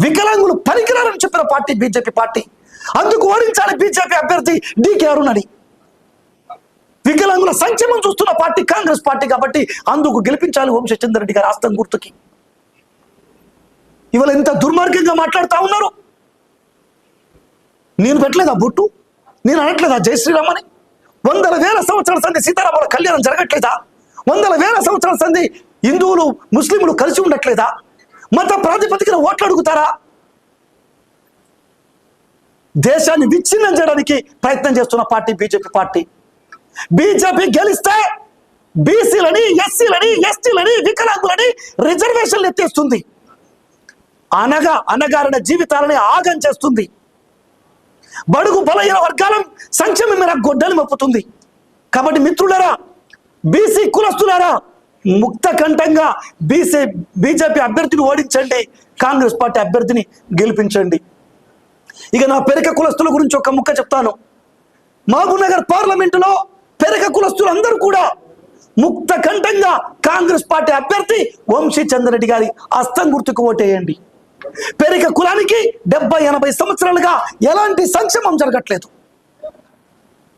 వికలాంగులు పనికిరారని చెప్పిన party BJP party. అందుకు ఓడించాలి బీజేపీ అభ్యర్థి డీకే అరుణ్ అని. వికలాంగుల సంక్షేమం చూస్తున్న పార్టీ కాంగ్రెస్ పార్టీ కాబట్టి అందుకు గెలిపించాలి వంశీచంద్రరెడ్డి గారి హస్తం గుర్తుకి. ఇవాళ ఎంత దుర్మార్గంగా మాట్లాడుతూ ఉన్నారు. నేను పెట్టలేదా బొట్టు, నేను అనట్లేదా జై శ్రీరామ్ అని? 100,000 సంవత్సరాల సంధి సీతారాముల కళ్యాణం జరగట్లేదా? 100,000 సంవత్సరాల సంధి హిందువులు ముస్లింలు కలిసి ఉండట్లేదా? మత ప్రాతిపదికన ఓట్లు అడుగుతారా? దేశాన్ని విచ్ఛిన్నం చేయడానికి ప్రయత్నం చేస్తున్న పార్టీ బీజేపీ పార్టీ. బీజేపీ గెలిస్తే బీసీలని, ఎస్సీలని, ఎస్టీలని, వికలాంగులని రిజర్వేషన్లు ఎత్తేస్తుంది. అనగారిన జీవితాలని ఆగం చేస్తుంది. బడుగు బలహీన వర్గాల సంక్షేమం మీద గొడ్డలి మప్పుతుంది. కాబట్టి మిత్రులారా, బీసీ కులస్తులారా, ముక్త కంఠంగా బీజేపీ అభ్యర్థిని ఓడించండి, కాంగ్రెస్ పార్టీ అభ్యర్థిని గెలిపించండి. ఇక నా పెరక కులస్తుల గురించి ఒక ముక్క చెప్తాను. మహబూబ్నగర్ పార్లమెంటులో పెరక కులస్తులు అందరూ కూడా ముక్త కంఠంగా కాంగ్రెస్ పార్టీ అభ్యర్థి వంశీచంద్రరెడ్డి గారి హస్తం గుర్తుకు ఓటేయండి. పెరక కులానికి 70-80 సంవత్సరాలుగా ఎలాంటి సంక్షేమం జరగట్లేదు.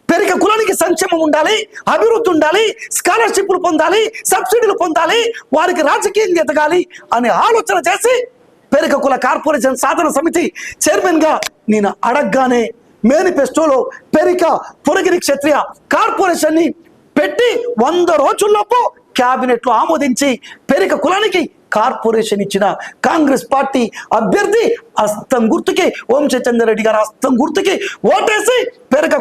పెరక కులానికి సంక్షేమం ఉండాలి, అభివృద్ధి ఉండాలి, స్కాలర్షిప్లు పొందాలి, సబ్సిడీలు పొందాలి, వారికి రాజకీయం ఎదగాలి అనే ఆలోచన చేసి పెరక కుల కార్పొరేషన్ సాధన సమితి చైర్మన్ గా నేను అడగగానే మేనిఫెస్టోలో పెరిక పురగిరి క్షత్రియ కార్పొరేషన్ ని పెట్టి 100 రోజుల్లోపు క్యాబినెట్ లో ఆమోదించి పెరిక కులానికి కార్పొరేషన్ ఇచ్చిన కాంగ్రెస్ పార్టీ అభ్యర్థి హస్తం గుర్తుకి వంశీచంద్రరెడ్డి గారి హస్తం గుర్తుకి ఓటేసి పెరక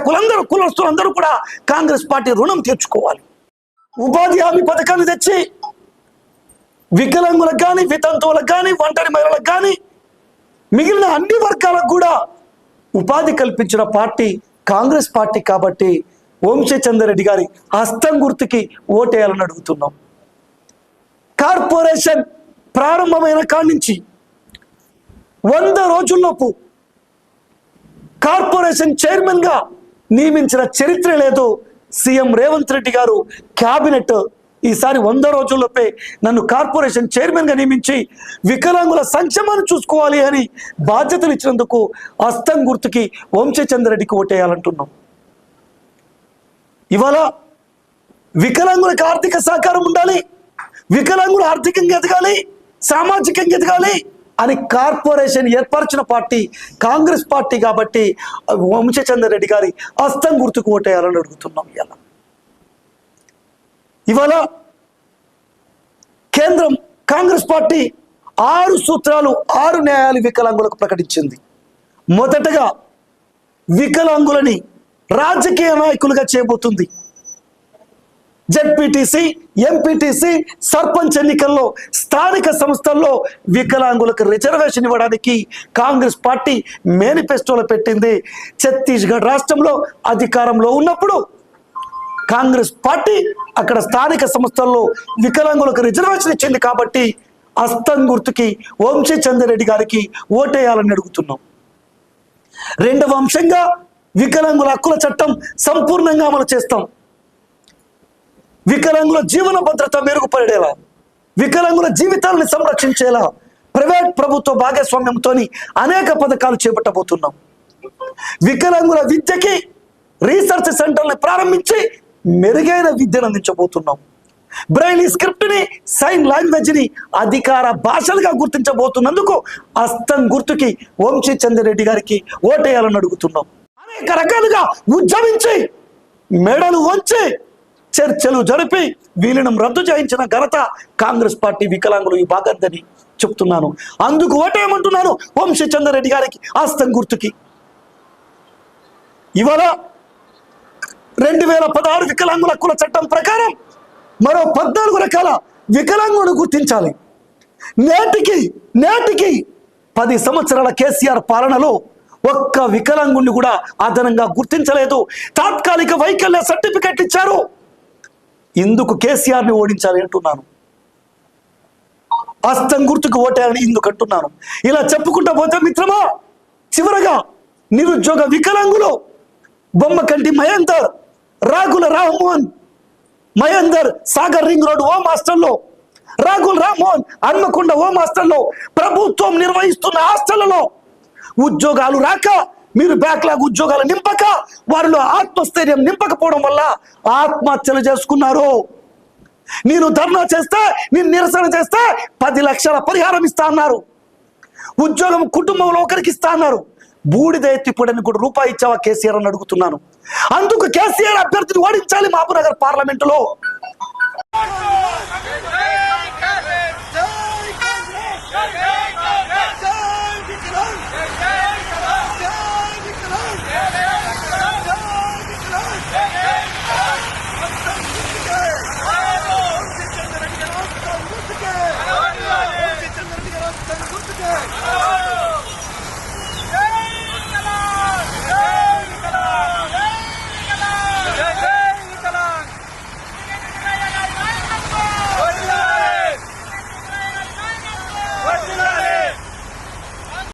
కులస్తులందరూ కూడా కాంగ్రెస్ పార్టీ రుణం తీర్చుకోవాలి. ఉపాధి హామీ పథకాన్ని తెచ్చి వికలాంగులకు కానీ, వితంతువులకు కానీ, ఒంటరి మహిళలకు కానీ, మిగిలిన అన్ని వర్గాలకు కూడా ఉపాధి కల్పించిన పార్టీ కాంగ్రెస్ పార్టీ కాబట్టి వంశీచంద్రరెడ్డి గారి హస్తం గుర్తుకి ఓటేయాలని అడుగుతున్నాం. కార్పొరేషన్ ప్రారంభమైన కాడి నుంచి 100 రోజుల్లోపు కార్పొరేషన్ చైర్మన్ గా నియమించిన చరిత్ర లేదు. సీఎం రేవంత్ రెడ్డి గారు క్యాబినెట్ ఈసారి 100 రోజుల్లోపే నన్ను కార్పొరేషన్ చైర్మన్ గా నియమించి వికలాంగుల సంక్షేమాన్ని చూసుకోవాలి అని బాధ్యతలు ఇచ్చినందుకు హస్తం గుర్తుకి వంశీచంద్రరెడ్డికి ఓటేయాలంటున్నాం. ఇవాళ వికలాంగులకు ఆర్థిక సహకారం ఉండాలి, వికలాంగులు ఆర్థికంగా ఎదగాలి, సామాజికంగా ఎదగాలి అని కార్పొరేషన్ ఏర్పరిచిన పార్టీ కాంగ్రెస్ పార్టీ కాబట్టి వంశీచంద్రరెడ్డి గారి హస్తం గుర్తుకు ఓటేయాలని అడుగుతున్నాం. ఇవాళ కేంద్రం కాంగ్రెస్ పార్టీ 6 సూత్రాలు 6 న్యాయాలు వికలాంగులకు ప్రకటించింది. మొదటగా వికలాంగులని రాజకీయ నాయకులుగా చేయబోతుంది. జెడ్పీటీసీ, ఎంపీటీసీ, సర్పంచ్ ఎన్నికల్లో స్థానిక సంస్థల్లో వికలాంగులకు రిజర్వేషన్ ఇవ్వడానికి కాంగ్రెస్ పార్టీ మేనిఫెస్టోలో పెట్టింది. ఛత్తీస్గఢ్ రాష్ట్రంలో అధికారంలో ఉన్నప్పుడు కాంగ్రెస్ పార్టీ అక్కడ స్థానిక సంస్థల్లో వికలాంగులకు రిజర్వేషన్ ఇచ్చింది కాబట్టి హస్తం గుర్తుకి వంశీచంద్రరెడ్డి గారికి ఓటేయాలని అడుగుతున్నాం. రెండవ అంశంగా వికలాంగుల హక్కుల చట్టం సంపూర్ణంగా అమలు చేస్తాం. వికలాంగుల జీవన భద్రత మెరుగుపడేలా, వికలాంగుల జీవితాలను సంరక్షించేలా ప్రైవేట్ ప్రభుత్వ భాగస్వామ్యంతో అనేక పథకాలు చేపట్టబోతున్నాం. వికలాంగుల విద్యకి రీసెర్చ్ సెంటర్ని ప్రారంభించి మెరుగైన విద్యను అందించబోతున్నాం. బ్రైలీ స్క్రిప్ట్ ని, సైన్ లాంగ్వేజ్ ని అధికార భాషలుగా గుర్తించబోతున్నందుకు హస్తం గుర్తుకి వంశీచంద్రరెడ్డి గారికి ఓటేయాలని అడుగుతున్నాం. అనేక రకాలుగా ఉద్యమించి మెడలు వంచి చర్చలు జరిపి విలీనం రద్దు చేయించిన ఘనత కాంగ్రెస్ పార్టీ వికలాంగులు ఈ భాగందని చెప్తున్నాను. అందుకు ఓటేయమంటున్నాను వంశీచంద్రరెడ్డి గారికి హస్తం గుర్తుకి. ఇవాళ 2016 వికలాంగుల హక్కుల చట్టం ప్రకారం మరో 14 రకాల వికలాంగులను గుర్తించాలి. నేటికి 10 సంవత్సరాల కేసీఆర్ పాలనలో ఒక్క వికలాంగుని కూడా అదనంగా గుర్తించలేదు. తాత్కాలిక వైకల్య సర్టిఫికెట్ ఇచ్చారు. ఇందుకు కేసీఆర్ని ఓడించాలి అంటున్నాను. హస్తం గుర్తుకు ఓటేయాలని ఇందుకు అంటున్నాను. ఇలా చెప్పుకుంటా పోతే మిత్రమా, చివరగా నిరుద్యోగ వికలాంగులు Bommakanti Mahender, Ragula Rammohan, Mahender Sagar ring road home హాస్టల్లో రాఘుల్ రామ్మోహన్ హన్మకొండ హోమ్ హాస్టల్లో ప్రభుత్వం నిర్వహిస్తున్న హాస్టళ్లలో ఉద్యోగాలు రాక, మీరు బ్యాక్లాగ్ ఉద్యోగాలు నింపక, వారిలో ఆత్మస్థైర్యం నింపకపోవడం వల్ల ఆత్మహత్యలు చేసుకున్నారు. నేను ధర్నా చేస్తే, నేను నిరసన చేస్తే 10 లక్షల పరిహారం ఇస్తా అన్నారు. ఉద్యోగం కుటుంబంలో ఒకరికి ఇస్తా అన్నారు. బూడిద ఎత్తిపోవడానికి కూడా రూపాయి ఇచ్చావా కేసీఆర్ అని అడుగుతున్నాను. అందుకు కేసీఆర్ అభ్యర్థిని ఓడించాలి మహబూబ్నగర్ పార్లమెంటులో.